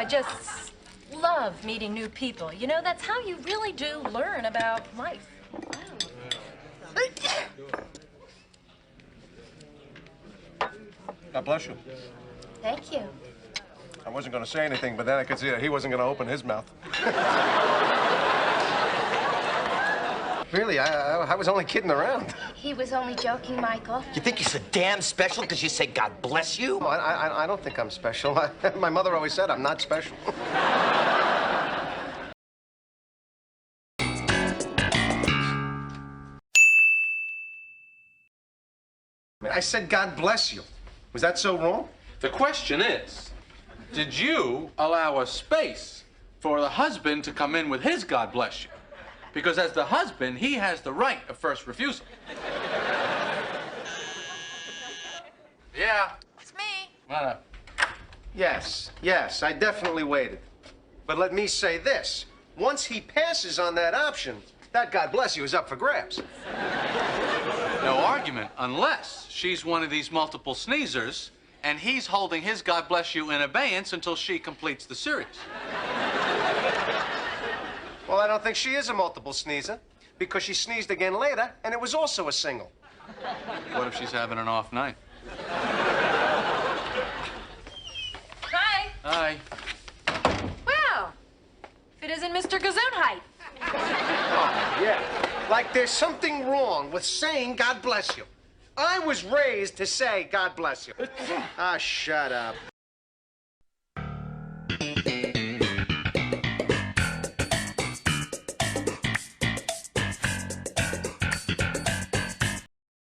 I just love meeting new people. You know, that's how you really do learn about life. God bless you. Thank you. I wasn't going to say anything, but then I could see that he wasn't going to open his mouth. Really, I was only kidding around. He was only joking, Michael. You think you're so damn special because you say God bless you? No, I don't think I'm special. My mother always said I'm not special. I said God bless you. Was that so wrong? The question is, did you allow a space for the husband to come in with his God bless you? Because as the husband, he has the right of first refusal. Yeah. It's me. Come on up. Yes, I definitely waited. But let me say this. Once he passes on that option, that God bless you is up for grabs. No argument, unless she's one of these multiple sneezers, and he's holding his God bless you in abeyance until she completes the series. Well, I don't think she is a multiple sneezer, because she sneezed again later, and it was also a single. What if she's having an off night? Hi. Hi. Well, if it isn't Mr. Gesundheit. Oh, yeah. Like there's something wrong with saying God bless you. I was raised to say God bless you. Ah, shut up.